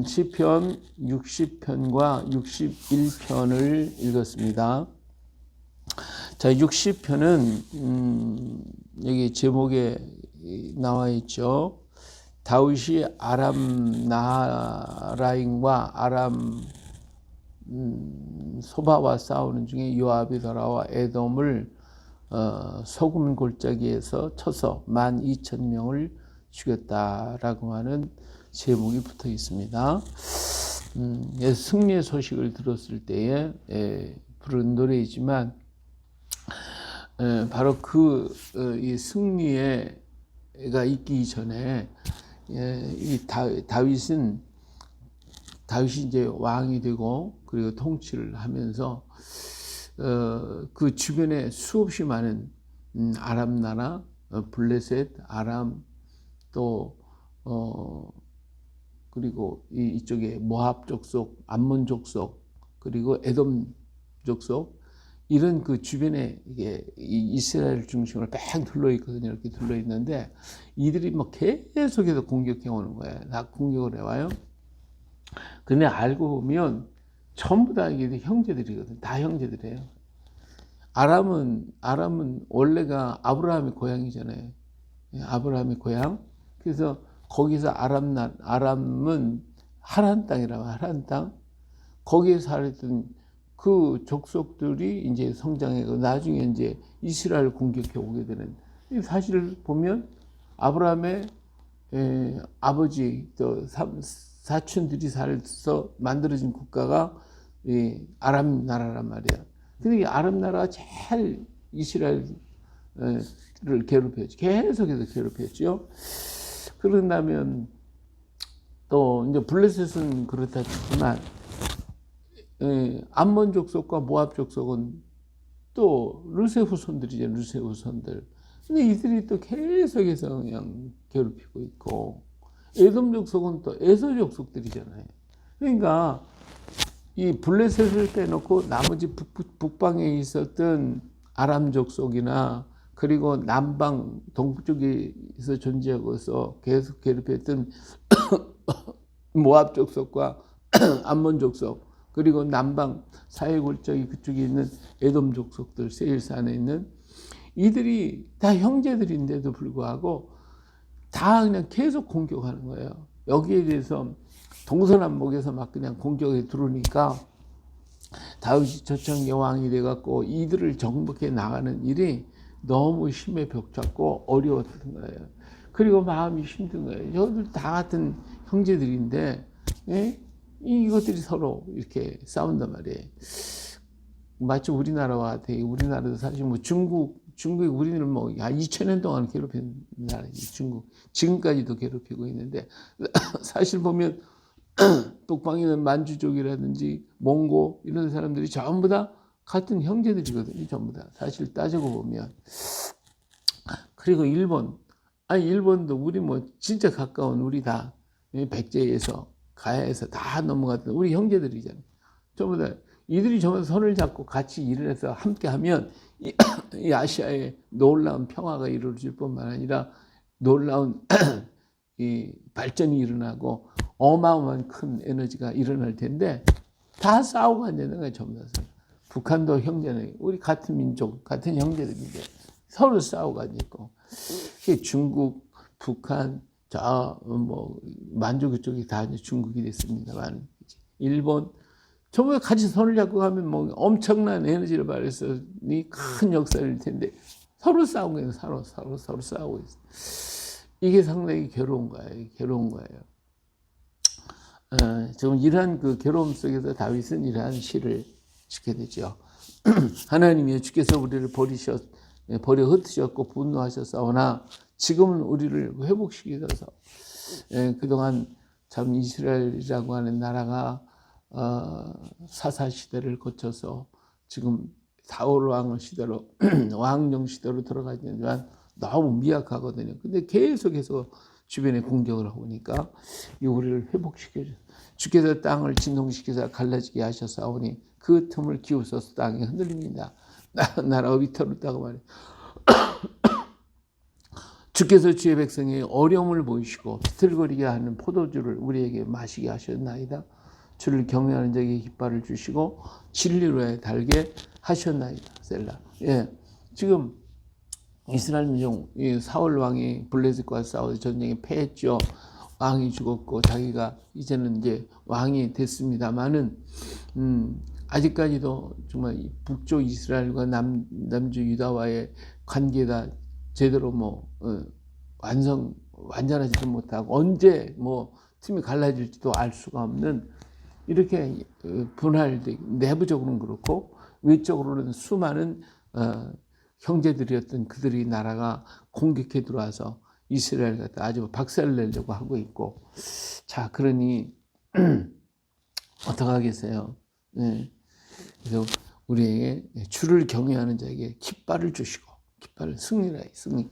시편 60편과 61편을 읽었습니다. 자, 60편은 여기 제목에 나와 있죠. 다윗이 아람 나하라임과 아람 소바와 싸우는 중에 요압이 돌아와 에돔을 소금 골짜기에서 쳐서 12,000명을 죽였다라고 하는 제목이 붙어 있습니다. 승리의 소식을 들었을 때에 부른 노래이지만 바로 이 승리가 있기 전에 이 다윗이 이제 왕이 되고 그리고 통치를 하면서 그 주변에 수없이 많은 아람 나라, 블레셋, 아람 또 그리고 이쪽에 모압 족속, 암몬 족속, 그리고 에돔 족속 이런 그 주변에 이게 이스라엘 중심으로 뺑 둘러 있거든요. 이렇게 둘러 있는데 이들이 뭐 계속해서 공격해 오는 거예요. 다 공격을 해와요. 근데 알고 보면 전부 다 이게 형제들이거든. 다 형제들이에요. 아람은 원래가 아브라함의 고향이잖아요. 아브라함의 고향. 그래서 거기서 아람은 하란 땅이라고, 하란 땅. 거기에 살았던 그 족속들이 이제 성장하고 나중에 이제 이스라엘 공격해 오게 되는. 사실을 보면 아브라함의 아버지 또 사촌들이 살아서 만들어진 국가가 아람 나라란 말이야. 근데 이 아람 나라가 제일 이스라엘을 괴롭혔죠. 계속해서 괴롭혔죠. 그런다면 또 이제 블레셋은 그렇다 치지만 암몬 족속과 모압 족속은 또 르세 후손들이죠. 르세 후손들. 근데 이들이 또 계속해서 그냥 괴롭히고 있고 에돔 족속은 또 에서 족속들이잖아요. 그러니까 이 블레셋을 빼놓고 나머지 북방에 있었던 아람 족속이나 그리고 남방 동쪽에서 존재하고서 계속 괴롭혔던 모압 족속과 암몬 족속 그리고 남방 사해골짜기 그쪽에 있는 에돔 족속들 세일산에 있는 이들이 다 형제들인데도 불구하고 다 그냥 계속 공격하는 거예요. 여기에 대해서 동서남북에서 막 그냥 공격에 들어오니까 다윗이 저청의 왕이 돼갖고 이들을 정복해 나가는 일이 너무 힘에 벽잡고 어려웠던 거예요. 그리고 마음이 힘든 거예요. 저들 다 같은 형제들인데 이것들이 서로 이렇게 싸운단 말이에요. 마치 우리나라와 같아. 우리나라도 사실 뭐 중국이 우리를 뭐 2000년 동안 괴롭힌 나라지. 중국 지금까지도 괴롭히고 있는데 사실 보면 북방에 있는 만주족이라든지 몽고 이런 사람들이 전부 다 같은 형제들이거든요. 전부 다 사실 따지고 보면. 그리고 일본도 우리 뭐 진짜 가까운 우리 다 백제에서 가야에서 다 넘어갔던 우리 형제들이잖아요. 전부 다 이들이 전부 손을 잡고 같이 일을 해서 함께하면 이 아시아에 놀라운 평화가 이루어질 뿐만 아니라 놀라운 이 발전이 일어나고 어마어마한 큰 에너지가 일어날 텐데 다 싸우고 앉는 거예요. 전부 다. 북한도 형제는 우리 같은 민족, 같은 형제들인데 서로 싸우고 앉고 중국, 북한, 뭐 만주 그쪽이 다 이제 중국이 됐습니다만 일본 전부 같이 손을 잡고 가면 뭐 엄청난 에너지를 발휘해서니 큰 역사일 텐데 서로 싸우고 있는 서로 싸우고 있어. 이게 상당히 괴로운 거예요. 지금 이러한 그 괴로움 속에서 다윗은 이러한 시를 짓게 되죠. 하나님이여 주께서 우리를 버려 흩으셨고 분노하셨사오나 지금은 우리를 회복시키셔서 그동안 참 이스라엘이라고 하는 나라가 사사 시대를 거쳐서 지금 사울 왕 시대로 왕정 시대로 들어가지만 너무 미약하거든요. 근데 계속해서 주변에 공격을 하고 오니까 우리를 회복시켜줘. 주께서 땅을 진동시켜서 갈라지게 하셨사오니 그 틈을 기울여서 땅이 흔들립니다. 나라가 위태롭다고 말해요. 주께서 주의 백성의 어려움을 보이시고 비틀거리게 하는 포도주를 우리에게 마시게 하셨나이다. 주를 경외하는 자에게 깃발을 주시고 진리로에 달게 하셨나이다. 셀라. 예, 지금 이스라엘 민족 사울 왕이 블레셋과 싸워서 전쟁에 패했죠. 왕이 죽었고 자기가 이제는 이제 왕이 됐습니다만은 아직까지도 정말 북쪽 이스라엘과 남쪽 유다와의 관계가 제대로 완전하지도 못하고 언제 틈이 갈라질지도 알 수가 없는 이렇게 분할되고 내부적으로는 그렇고 외적으로는 수많은 형제들이었던 그들이 나라가 공격해 들어와서 이스라엘 갖다 아주 박살내려고 하고 있고 자 그러니 어떡하겠어요. 네. 그래서 우리에게 주를 경외하는 자에게 깃발을 주시고 깃발을 승리하여 승리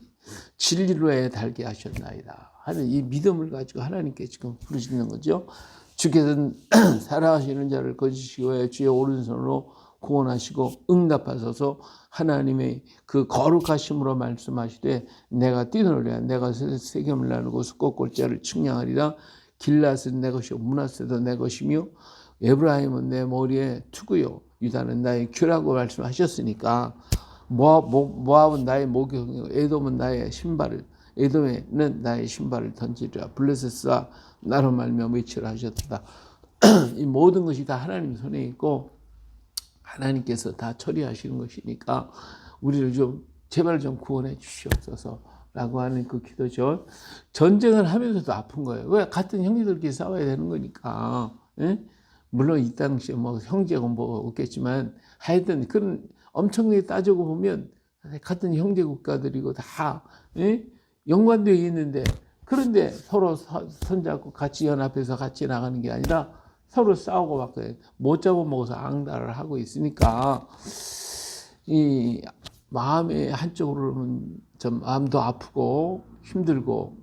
진리로에 달게 하셨나이다 하는 이 믿음을 가지고 하나님께 지금 부르시는 거죠. 주께서는 살아가시는 자를 거두시고 주의 오른손으로 구원하시고 응답하소서. 하나님의 그 거룩하심으로 말씀하시되 내가 뛰놀랴 내가 세겜을 나누고 숫꽃골짜를 측량하리라. 길앗은 내 것이요 므낫세도 내 것이며 에브라임은 내 머리에 투구요 유다는 나의 큐라고 말씀하셨으니까 모압은 나의 목욕이요 에돔은 나의 신발을 에돔에는 나의 신발을 던지리라. 블레셋과 나로 말미암아 외치라 하셨다. 이 모든 것이 다 하나님 손에 있고 하나님께서 다 처리하시는 것이니까 우리를 좀 제발 좀 구원해 주시옵소서라고 하는 그 기도죠. 전쟁을 하면서도 아픈 거예요. 왜? 같은 형제들끼리 싸워야 되는 거니까. 예? 물론 이 당시에 형제가 없겠지만 하여튼 그런 엄청나게 따지고 보면 같은 형제 국가들이고 다 연관되어 있는데 그런데 서로 손잡고 같이 연합해서 같이 나가는 게 아니라 서로 싸우고 막 못 잡아먹어서 앙달을 하고 있으니까 이 마음의 한쪽으로는 좀 마음도 아프고 힘들고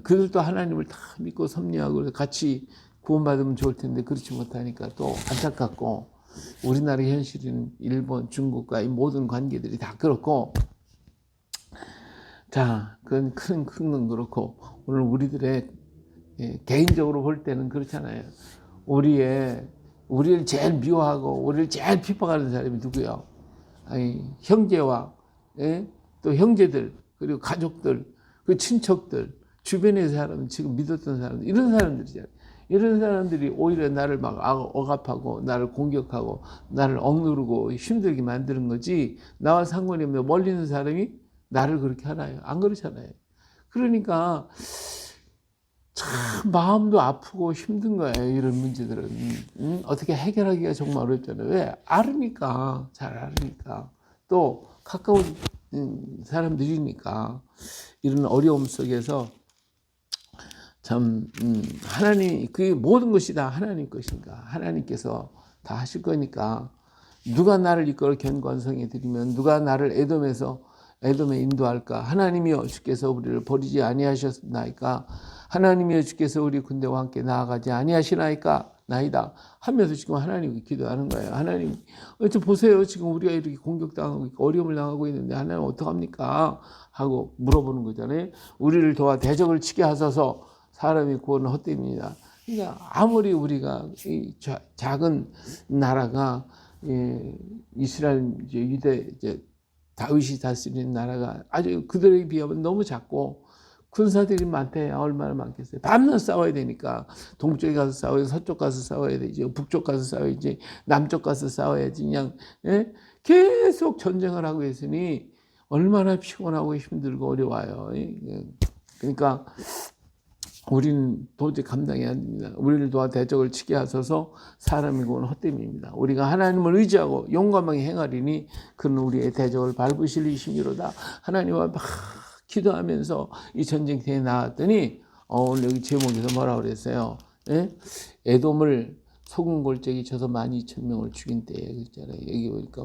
그들도 하나님을 다 믿고 섭리하고 같이 구원받으면 좋을 텐데 그렇지 못하니까 또 안타깝고 우리나라 현실은 일본, 중국과 이 모든 관계들이 다 그렇고 자, 그건 큰 건 그렇고 오늘 우리들의 개인적으로 볼 때는 그렇잖아요. 우리를 제일 미워하고 우리를 제일 핍박하는 사람이 누구야? 아니, 형제와 또 형제들 그리고 가족들 그 친척들 주변의 사람 지금 믿었던 사람들 이런 사람들이잖아요. 이런 사람들이 오히려 나를 막 억압하고 나를 공격하고 나를 억누르고 힘들게 만드는 거지 나와 상관이 없는 멀리 있는 사람이 나를 그렇게 하나요? 안 그렇잖아요. 그러니까 참 마음도 아프고 힘든 거예요. 이런 문제들은 어떻게 해결하기가 정말 어렵잖아요. 왜? 알으니까 잘 알으니까 또 가까운 사람들이니까 이런 어려움 속에서 참 하나님 그 모든 것이 다 하나님 것인가 하나님께서 다 하실 거니까 누가 나를 이끌어 견관성에 드리면 누가 나를 에돔에 인도할까? 하나님이여 주께서 우리를 버리지 아니하셨나이까? 하나님이여 주께서 우리 군대와 함께 나아가지 아니하시나이까? 나이다 하면서 지금 하나님께 기도하는 거예요. 하나님 어째 보세요. 지금 우리가 이렇게 공격당하고 있고 어려움을 당하고 있는데 하나님 어떡합니까? 하고 물어보는 거잖아요. 우리를 도와 대적을 치게 하소서. 사람이 구원은 헛되입니다. 그러니까 아무리 우리가 이 작은 나라가 이스라엘 유대 다윗이 다스리는 나라가 아주 그들에게 비하면 너무 작고 군사들이 많대요. 얼마나 많겠어요. 밤낮 싸워야 되니까 동쪽에 가서 싸워야지 서쪽 가서 싸워야 되지 북쪽 가서 싸워야지 남쪽 가서 싸워야지 그냥 계속 전쟁을 하고 있으니 얼마나 피곤하고 힘들고 어려워요. 그러니까 우리는 도저히 감당이 안 됩니다. 우리를 도와 대적을 치게 하소서. 사람의 구원은 헛됨입니다. 우리가 하나님을 의지하고 용감하게 행하리니 그는 우리의 대적을 밟으실 이심이로다. 하나님과 막 기도하면서 이 전쟁터에 나왔더니 오늘 여기 제목에서 뭐라고 그랬어요? 에돔을 소금 골짜기 쳐서 12,000명을 죽인 때에 그랬잖아요. 여기 보니까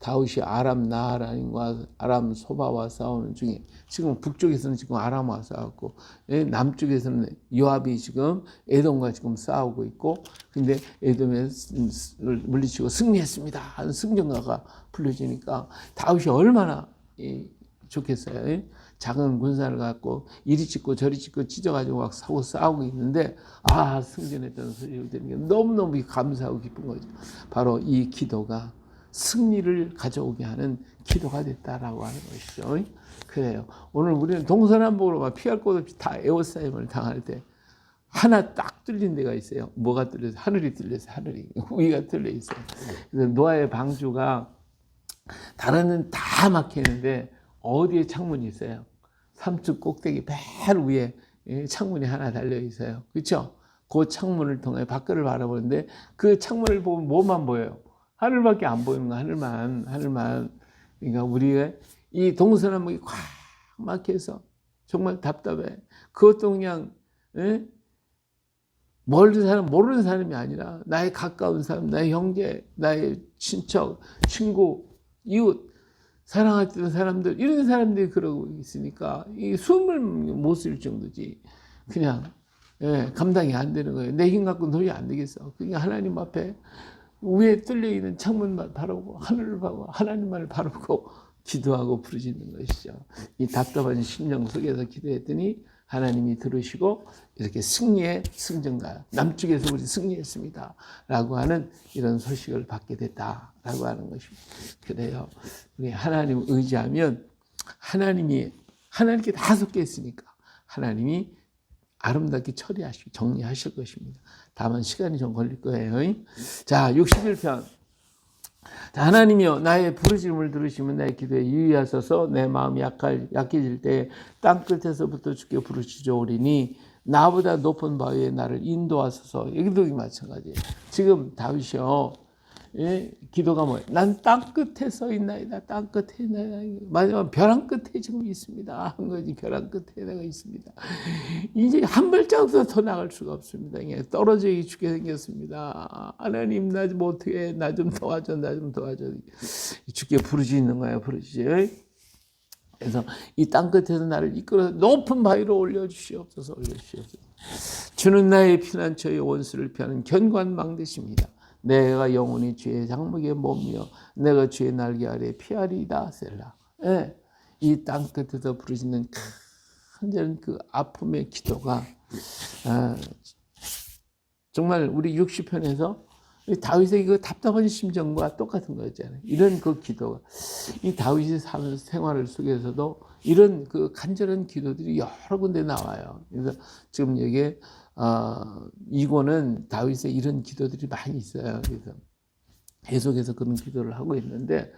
다윗이 아람 나하라임과 아람 소바와 싸우는 중에 지금 북쪽에서는 지금 아람과 싸웠고 남쪽에서는 요압이 지금 에돔과 지금 싸우고 있고 근데 에돔을 물리치고 승리했습니다 하는 승전가가 불려지니까 다윗이 얼마나 좋겠어요. 작은 군사를 갖고 이리 찍고 저리 찍고 찢어가지고 막 싸우고 있는데 승전했다는 소리를 들으니까 너무너무 감사하고 기쁜 거죠. 바로 이 기도가 승리를 가져오게 하는 기도가 됐다라고 하는 것이죠. 그래요. 오늘 우리는 동서남북으로 막 피할 곳 없이 다 에워싸임을 당할 때 하나 딱 뚫린 데가 있어요. 뭐가 뚫려서? 하늘이 뚫려서 하늘이 위가 뚫려 있어요. 그래서 노아의 방주가 다른 데는 다 막히는데 어디에 창문이 있어요? 삼층 꼭대기 맨 위에 창문이 하나 달려 있어요. 그렇죠? 그 창문을 통해 밖을 바라보는데 그 창문을 보면 뭐만 보여요? 하늘밖에 안 보이는 거, 하늘만. 그러니까 우리가 이 동서남북이 꽉 막혀서 정말 답답해. 그것도 그냥 모르는 사람이 아니라 나의 가까운 사람, 나의 형제, 나의 친척, 친구, 이웃, 사랑했던 사람들, 이런 사람들이 그러고 있으니까 이 숨을 못 쉴 정도지. 그냥 감당이 안 되는 거예요. 내 힘 갖고는 도저히 안 되겠어. 그러니까 하나님 앞에 위에 뚫려 있는 창문만 바라보고 하늘을 보고 하나님만을 바라보고 기도하고 부르짖는 것이죠. 이 답답한 심령 속에서 기도했더니 하나님이 들으시고 이렇게 승리의 승전가, 남쪽에서 우리 승리했습니다 라고 하는 이런 소식을 받게 됐다라고 하는 것입니다. 그래요. 우리 하나님을 의지하면 하나님께 다 섞여 있으니까 하나님이 아름답게 처리하시고 정리하실 것입니다. 다만 시간이 좀 걸릴 거예요. 자, 61편. 자, 하나님이여 나의 부르짖음을 들으시면 나의 기도에 유의하소서. 내 마음이 약해질 때 땅끝에서부터 주께 부르짖어오리니 나보다 높은 바위에 나를 인도하소서. 여기도 마찬가지예요. 지금 다윗이요. 기도가 뭐예요? 난 땅끝에 서 있나이다. 땅끝에 있나이다. 마지막 벼랑 끝에 지금 있습니다. 한 거지. 벼랑 끝에 내가 있습니다. 이제 한 발짝도 더 나갈 수가 없습니다. 떨어져 죽게 생겼습니다. 하나님 나 좀 어떻게 나 좀 도와줘. 주께 부르짖는 거예요. 부르짖지. 그래서 이 땅끝에서 나를 이끌어 높은 바위로 올려주시옵소서. 주는 나의 피난처의 원수를 피하는 견고한 망대십니다. 내가 영원히 주의 장막에 머무며 내가 주의 날개 아래 피하리이다. 셀라. 이 땅끝에서 부르짖는 간절한 그 아픔의 기도가 정말 우리 60편에서 다윗의 그 답답한 심정과 똑같은 거잖아요. 이런 그 기도가 이 다윗이 사는 생활 속에서도 이런 그 간절한 기도들이 여러 군데 나와요. 그래서 지금 여기에 이고는 다윗의 이런 기도들이 많이 있어요. 그래서 계속해서 그런 기도를 하고 있는데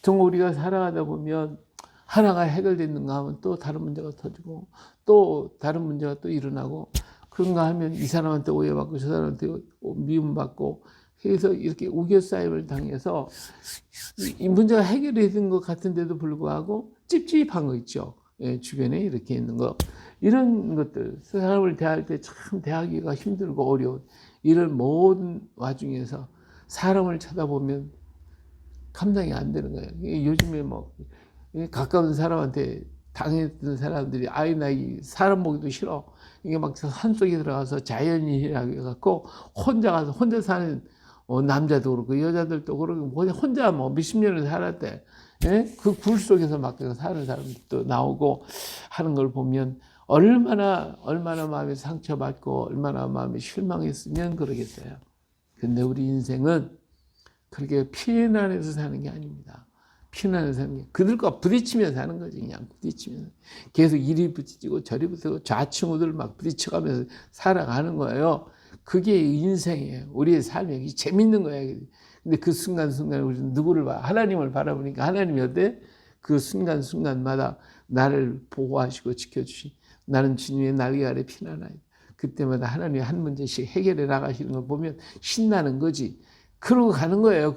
정말 우리가 살아가다 보면 하나가 해결됐는가 하면 또 다른 문제가 터지고 또 다른 문제가 또 일어나고 그런가 하면 이 사람한테 오해받고 저 사람한테 미움받고 그래서 이렇게 우겨싸임을 당해서 이 문제가 해결이 된 것 같은데도 불구하고 찝찝한 거 있죠. 주변에 이렇게 있는 거. 이런 것들, 사람을 대할 때 참 대하기가 힘들고 어려운 이런 모든 와중에서 사람을 쳐다보면 감당이 안 되는 거예요. 요즘에 뭐 가까운 사람한테 당했던 사람들이 나 이 사람 보기도 싫어. 이게 막 산속에 들어가서 자연인이라고 해갖고 혼자 사는 남자도 그렇고 여자들도 그렇고 혼자 뭐 몇십 년을 살았대. 그 굴 속에서 막 사는 사람들도 나오고 하는 걸 보면 얼마나 마음에 상처받고 얼마나 마음에 실망했으면 그러겠어요. 근데 우리 인생은 그렇게 피난해서 사는 게 아닙니다. 피난해서 사는 게 그들과 부딪히며 사는 거지. 그냥 부딪히면서 계속 이리 부딪히고 저리 부딪히고 좌충우돌 막 부딪혀가면서 살아가는 거예요. 그게 인생이에요. 우리의 삶이 재밌는 거예요. 근데 그 순간순간 우리는 누구를 하나님을 바라보니까 하나님이 어때? 그 순간순간마다 나를 보호하시고 지켜주시. 나는 주님의 날개 아래 피난하여. 그때마다 하나님이 한 문제씩 해결해 나가시는 걸 보면 신나는 거지. 그러고 가는 거예요.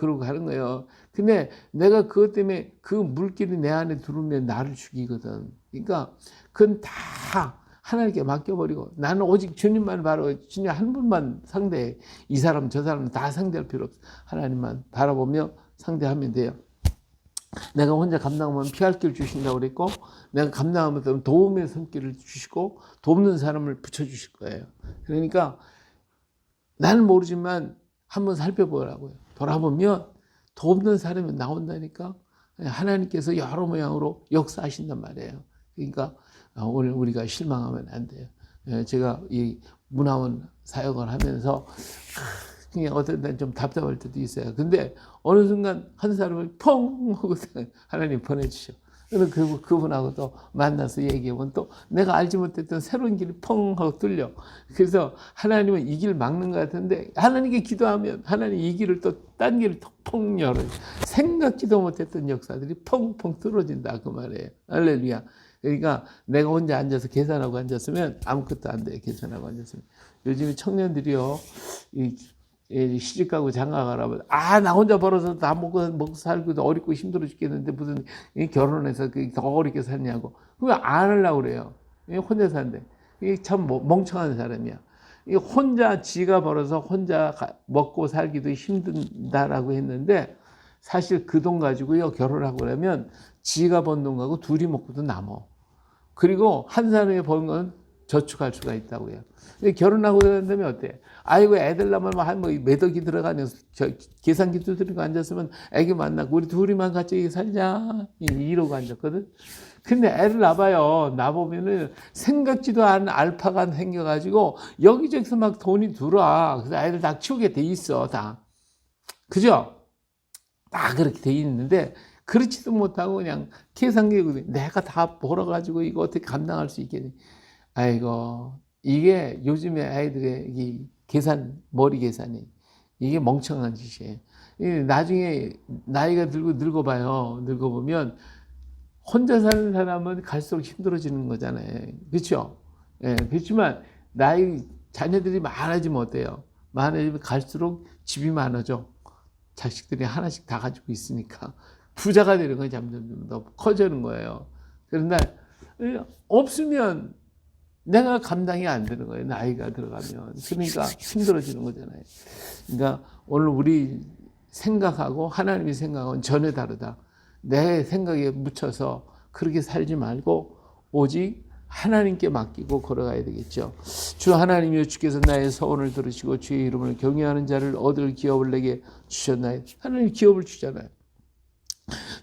근데 내가 그것 때문에 그 물길이 내 안에 들어오면 나를 죽이거든. 그러니까 그건 다 하나님께 맡겨버리고 나는 오직 주님만 바라보고 주님 한 분만 상대해. 이 사람 저 사람 다 상대할 필요 없어. 하나님만 바라보며 상대하면 돼요. 내가 혼자 감당하면 피할 길 주신다고 그랬고 내가 감당하면 도움의 손길을 주시고 돕는 사람을 붙여주실 거예요. 그러니까 나는 모르지만 한번 살펴보라고요. 돌아보면 돕는 사람이 나온다니까 하나님께서 여러 모양으로 역사하신단 말이에요. 그러니까 오늘 우리가 실망하면 안 돼요. 제가 이 문화원 사역을 하면서 그냥 어떤 날 좀 답답할 때도 있어요. 근데 어느 순간 한 사람을 펑 하고 하나님 보내주셔. 그래서 그분하고 또 만나서 얘기하면 또 내가 알지 못했던 새로운 길이 펑 하고 뚫려. 그래서 하나님은 이 길 막는 것 같은데 하나님께 기도하면 하나님 이 길을 또 딴 길을 펑 열어요. 생각지도 못했던 역사들이 펑펑 뚫어진다 그 말이에요. 할렐루야. 그러니까 내가 혼자 앉아서 계산하고 앉았으면 아무것도 안 돼요. 계산하고 앉았으면. 요즘에 청년들이요. 시집가고 장가가라면 나 혼자 벌어서 다 먹고 살고 어렵고 힘들어 죽겠는데 무슨 결혼해서 더 어렵게 살냐고. 그거 안 하려고 그래요. 혼자 산대. 이게 참 멍청한 사람이야. 혼자 지가 벌어서 혼자 먹고 살기도 힘든다라고 했는데 사실 그 돈 가지고요 결혼하고 그러면 지가 번 돈 가지고 둘이 먹고도 남어. 그리고 한 사람이 번 건 저축할 수가 있다고요. 결혼하고 그런다면 어때? 아이고 애들 낳으면 몇 억이 들어가는 계산기도 들고 앉았으면 애기 만나고 우리 둘이만 같이 살자 이러고 앉았거든. 근데 애를 낳아봐요. 낳아보면은 생각지도 않은 알파가 생겨가지고 여기저기서 막 돈이 들어와. 그래서 애들 다 키우게 돼 있어 다. 그죠? 다 그렇게 돼 있는데 그렇지도 못하고 그냥 계산기 내가 다 벌어가지고 이거 어떻게 감당할 수 있겠니? 아이고 이게 요즘에 아이들의 이 머리 계산이 이게 멍청한 짓이에요. 나중에 나이가 들고 늙어봐요. 늙어보면 혼자 사는 사람은 갈수록 힘들어지는 거잖아요. 그렇죠? 예, 그렇지만 자녀들이 많아지면 어때요? 많아지면 갈수록 집이 많아져. 자식들이 하나씩 다 가지고 있으니까 부자가 되는 거예요. 점점 더 커지는 거예요. 그런데 없으면 내가 감당이 안 되는 거예요. 나이가 들어가면. 그러니까 힘들어지는 거잖아요. 그러니까 오늘 우리 생각하고 하나님이 생각은 전혀 다르다. 내 생각에 묻혀서 그렇게 살지 말고 오직 하나님께 맡기고 걸어가야 되겠죠. 주 하나님이여 주께서 나의 서원을 들으시고 주의 이름을 경외하는 자를 얻을 기업을 내게 주셨나요? 하나님 기업을 주잖아요.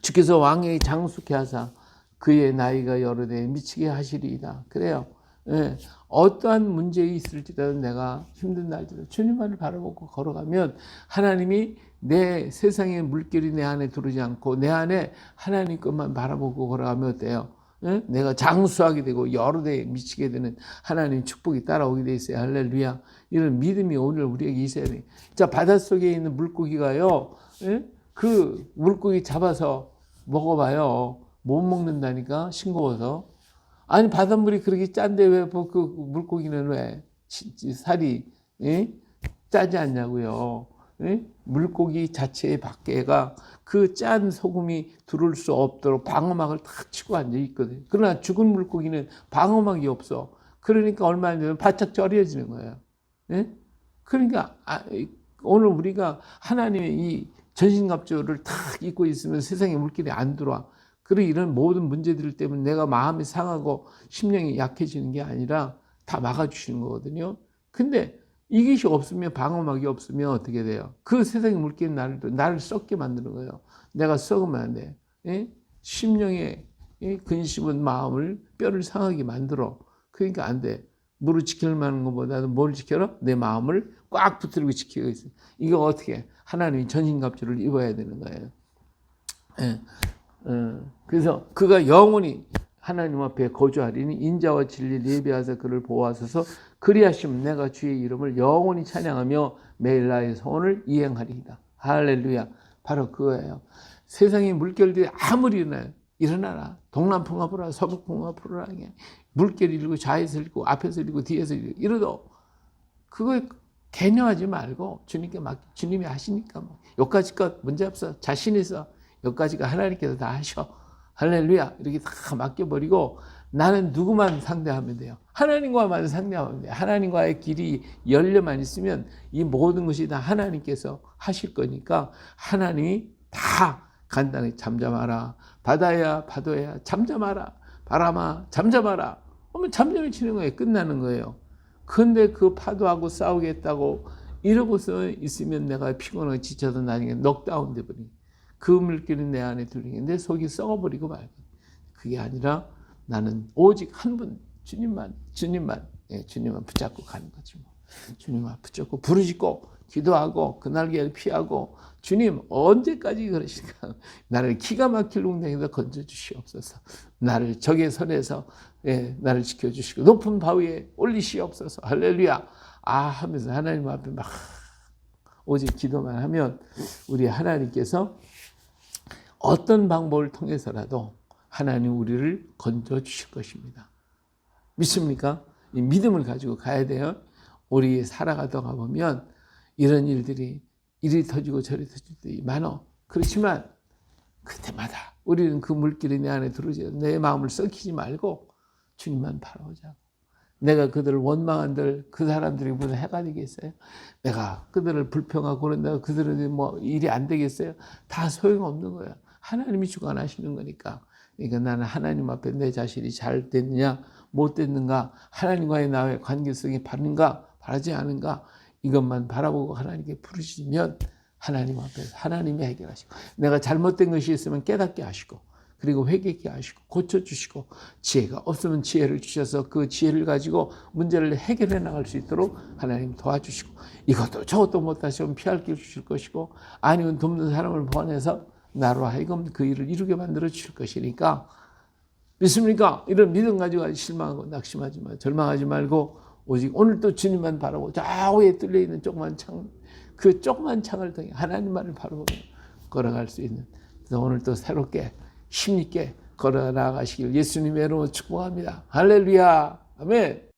주께서 왕에게 장수케 하사 그의 나이가 여러 대에 미치게 하시리이다. 그래요. 예, 어떠한 문제 있을지라도 내가 힘든 날들은 주님만을 바라보고 걸어가면 하나님이 내 세상의 물결이 내 안에 들어오지 않고 내 안에 하나님 것만 바라보고 걸어가면 어때요? 예? 내가 장수하게 되고 여러 대에 미치게 되는 하나님 축복이 따라오게 돼 있어요. 할렐루야. 이런 믿음이 오늘 우리에게 있어야 돼. 자, 바닷속에 있는 물고기가요. 예? 그 물고기 잡아서 먹어봐요. 못 먹는다니까 싱거워서. 아니 바닷물이 그렇게 짠데 왜 그 물고기는 왜 살이 짜지 않냐고요. 물고기 자체의 밖에가 그 짠 소금이 들어올 수 없도록 방어막을 탁 치고 앉아 있거든요. 그러나 죽은 물고기는 방어막이 없어. 그러니까 얼마 안 되면 바짝 절여지는 거예요. 그러니까 오늘 우리가 하나님의 이 전신갑주를 탁 입고 있으면 세상에 물길이 안 들어와. 그리고 이런 모든 문제들 때문에 내가 마음이 상하고 심령이 약해지는 게 아니라 다 막아주시는 거거든요. 근데 이것이 없으면 방어막이 없으면 어떻게 돼요? 그 세상의 물길이 나를 썩게 만드는 거예요. 내가 썩으면 안 돼. 심령에 근심은 마음을 뼈를 상하게 만들어. 그러니까 안 돼. 물을 지킬 만한 것보다는 뭘 지켜라? 내 마음을 꽉 붙들고 지키고 있어. 이거 어떻게 해? 하나님이 전신갑주를 입어야 되는 거예요. 그래서 그가 영원히 하나님 앞에 거주하리니 인자와 진리를 예비하사 그를 보호하소서. 그리하시면 내가 주의 이름을 영원히 찬양하며 매일 나의 소원을 이행하리이다. 할렐루야. 바로 그거예요. 세상의 물결들이 아무리 일어나라. 동남풍아 불어라, 서북풍아 불어라. 물결이 일고 좌에서 일고 앞에서 일고 뒤에서 일고 이러도 그거 개념하지 말고 주님께 주님이 하시니까 여기까지 것 문제 없어. 자신 있어. 여기까지가 하나님께서 다 하셔. 할렐루야. 이렇게 다 맡겨버리고 나는 누구만 상대하면 돼요. 하나님과만 상대하면 돼요. 하나님과의 길이 열려만 있으면 이 모든 것이 다 하나님께서 하실 거니까 하나님이 다 간단히 잠잠하라. 바다야 파도야 잠잠하라. 바람아 잠잠하라. 그러면 잠잠해지는 거예요. 끝나는 거예요. 근데 그 파도하고 싸우겠다고 이러고서 있으면 내가 피곤하고 지쳐서 나중에 넉다운 돼버린 그 물길이 내 안에 들리는데 속이 썩어버리고 말고 그게 아니라 나는 오직 한 분, 주님만 붙잡고 가는 거지 뭐. 주님만 붙잡고 부르짖고 기도하고 그날개를 피하고 주님 언제까지 그러실까? 나를 기가 막힐 웅덩이에서 건져주시옵소서. 나를 적의 손에서 나를 지켜주시고 높은 바위에 올리시옵소서. 할렐루야. 하면서 하나님 앞에 막 오직 기도만 하면 우리 하나님께서 어떤 방법을 통해서라도 하나님 우리를 건져주실 것입니다. 믿습니까? 이 믿음을 가지고 가야 돼요. 우리 살아가다가 보면 이런 일들이 이리 터지고 저리 터질 때 많어. 그렇지만 그때마다 우리는 그 물길이 내 안에 들어오지 내 마음을 썩히지 말고 주님만 바라보자고. 내가 그들을 원망한들 그 사람들이 무슨 해가 되겠어요? 내가 그들을 불평하고 그런다고 그들은 뭐 일이 안 되겠어요? 다 소용없는 거야. 하나님이 주관하시는 거니까. 그러니까 나는 하나님 앞에 내 자신이 잘 됐느냐 못 됐는가, 하나님과의 나의 관계성이 바른가 바르지 않은가, 이것만 바라보고 하나님께 부르시면 하나님 앞에서 하나님이 해결하시고, 내가 잘못된 것이 있으면 깨닫게 하시고, 그리고 회개케 하시고 고쳐주시고, 지혜가 없으면 지혜를 주셔서 그 지혜를 가지고 문제를 해결해 나갈 수 있도록 하나님 도와주시고, 이것도 저것도 못하시면 피할 길 주실 것이고, 아니면 돕는 사람을 보내서 나로 하여금 그 일을 이루게 만들어 주실 것이니까, 믿습니까? 이런 믿음 가지고 실망하고 낙심하지 마, 절망하지 말고 오직 오늘 또 주님만 바라고 저 위에 뚫려 있는 조그만 창, 그 조그만 창을 통해 하나님만을 바라보며 걸어갈 수 있는, 그래서 오늘 또 새롭게 힘있게 걸어 나가시길 예수님의 이름으로 축복합니다. 할렐루야. 아멘.